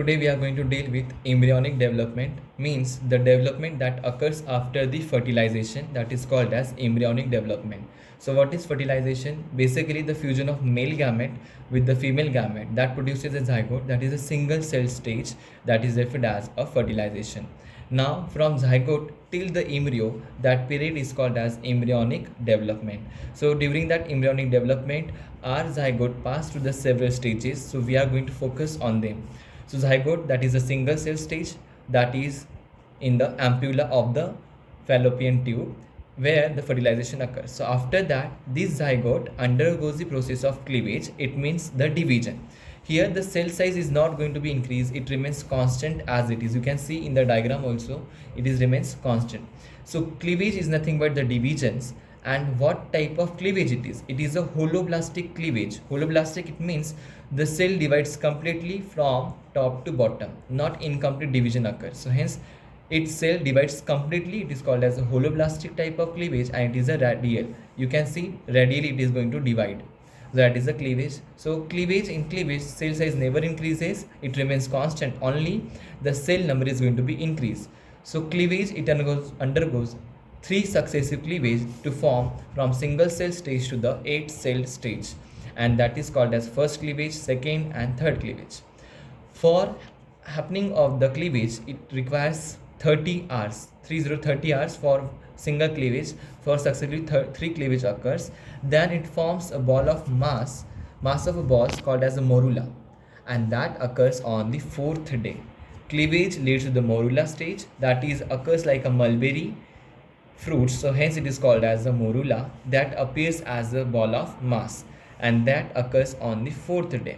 today we are going to deal with embryonic development, means the development that occurs after the fertilization, that is called as embryonic development. So what is fertilization? Basically the fusion of male gamete with the female gamete that produces a zygote, that is a single cell stage, that is referred as a fertilization. Now from zygote till the embryo, that period is called as embryonic development. So during that embryonic development, our zygote pass through the several stages, so we are going to focus on them. So zygote, that is a single cell stage, that is in the ampulla of the fallopian tube where the fertilization occurs. So after that, this zygote undergoes the process of cleavage. It means the division. Here the cell size is not going to be increased, it remains constant as it is. You can see in the diagram also it is remains constant. So cleavage is nothing but the divisions. And what type of cleavage it is? It is a holoblastic cleavage. Holoblastic, it means the cell divides completely from top to bottom, not incomplete division occurs. So hence its cell divides completely. It is called as a holoblastic type of cleavage, and it is a radial. You can see radially it is going to divide. That is a cleavage. So cleavage, in cleavage cell size never increases, it remains constant, only the cell number is going to be increased. So cleavage, it undergoes 3 successive cleavage to form from single cell stage to the 8 cell stage, and that is called as first cleavage, second and third cleavage. For happening of the cleavage, it requires 30 hours, 30 hours for single cleavage. For successively 3 cleavage occurs, then it forms a ball of mass of a ball called as a morula, and that occurs on the 4th day. Cleavage leads to the morula stage, that is occurs like a mulberry fruits, so hence it is called as a morula, that appears as a ball of mass, and that occurs on the 4th day.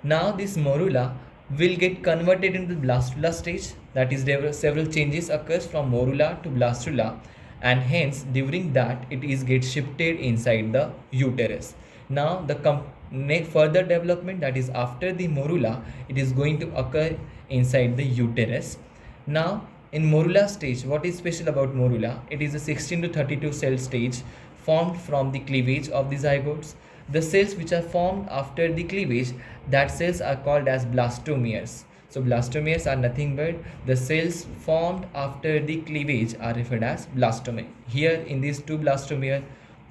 Now this morula will get converted into the blastula stage, that is several changes occurs from morula to blastula, and hence during that it is get shifted inside the uterus. Now the further development, that is after the morula, it is going to occur inside the uterus. Now in morula stage, what is special about morula? It is a 16 to 32 cell stage formed from the cleavage of the zygotes. The cells which are formed after the cleavage, that cells are called as blastomeres. So blastomeres are nothing but the cells formed after the cleavage are referred as blastomere. Here in these 2 blastomere,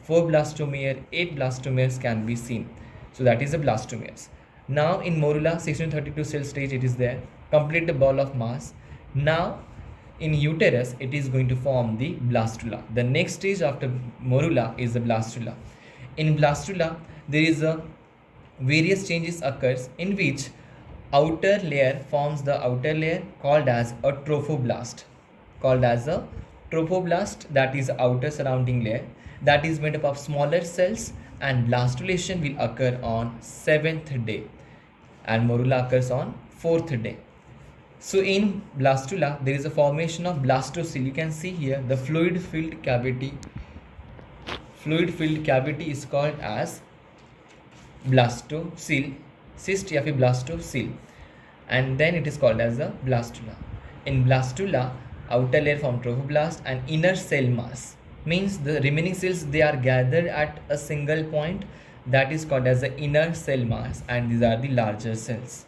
4 blastomere, 8 blastomeres can be seen. So that is the blastomeres. Now in morula 16 to 32 cell stage, it is there, complete the ball of mass. Now in uterus, it is going to form the blastula. The next stage after morula is the blastula. In blastula, there is a various changes occurs, in which outer layer forms the outer layer called as a trophoblast. That is outer surrounding layer, that is made up of smaller cells, and blastulation will occur on 7th day, and morula occurs on 4th day. So in blastula, there is a formation of blastocyst. You can see here the fluid filled cavity. Fluid filled cavity is called as blastocyst, cyst या फिर blastocyst, and then it is called as a blastula. In blastula, outer layer from trophoblast and inner cell mass, means the remaining cells, they are gathered at a single point, that is called as the inner cell mass, and these are the larger cells.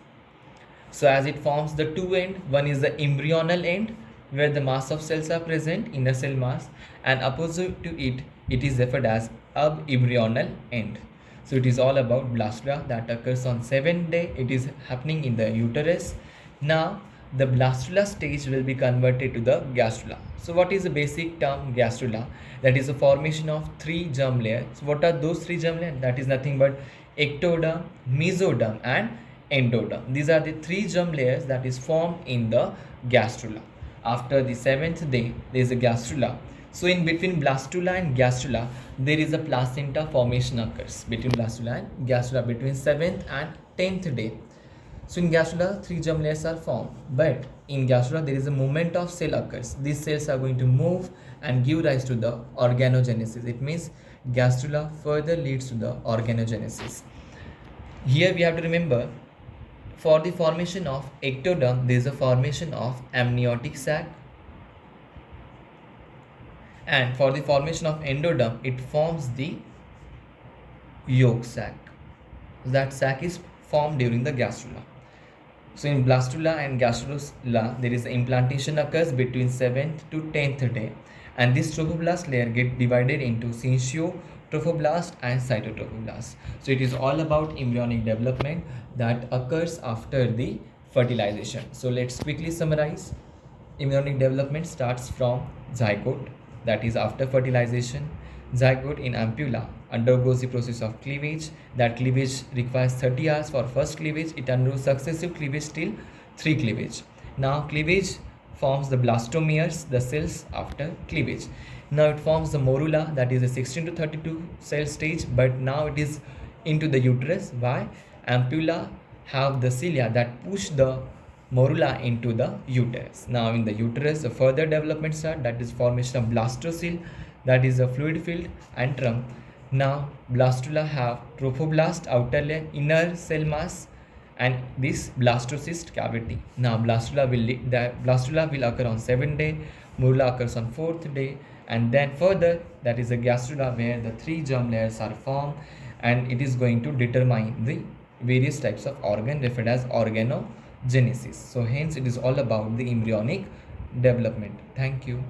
So as it forms the 2 end, one is the embryonal end where the mass of cells are present, inner cell mass, and opposite to it, it is referred as embryonal end. So it is all about blastula that occurs on 7th day. It is happening in the uterus. Now the blastula stage will be converted to the gastrula. So what is the basic term gastrula? That is a formation of 3 germ layers. So what are those 3 germ layers? That is nothing but ectoderm, mesoderm and endoderm. These are the 3 germ layers that is formed in the gastrula. After the 7th day, there is a gastrula. So in between blastula and gastrula, there is a placenta formation occurs between blastula and gastrula between 7th and 10th day. So in gastrula, 3 germ layers are formed, but in gastrula there is a movement of cell occurs. These cells are going to move and give rise to the organogenesis. It means gastrula further leads to the organogenesis. Here we have to remember, for the formation of ectoderm, there is a formation of amniotic sac, and for the formation of endoderm, it forms the yolk sac. That sac is formed during the gastrula. So in Blastula and Gastrula, there is implantation occurs between 7th to 10th day, and this trophoblast layer get divided into syncytiotrophoblasts and cytotrophoblast. So it is all about embryonic development that occurs after the fertilization. So let's quickly summarize. Embryonic development starts from zygote, that is after fertilization. Zygote in ampulla undergoes the process of cleavage. That cleavage requires 30 hours for first cleavage. It undergoes successive cleavage till 3 cleavage. Now cleavage forms the blastomeres, the cells after cleavage. Now it forms the morula, that is a 16 to 32 cell stage, but now it is into the uterus. Why? Ampulla have the cilia that push the morula into the uterus. Now in the uterus, the further development start, that is formation of blastocyst, that is a fluid filled antrum. Now blastula have trophoblast outer layer, inner cell mass, and this blastocyst cavity. Now blastula will occur on 7th day, morula occurs on 4th day, and then further that is a gastrula where the 3 germ layers are formed, and it is going to determine the various types of organ referred as organogenesis. So hence it is all about the embryonic development. Thank you.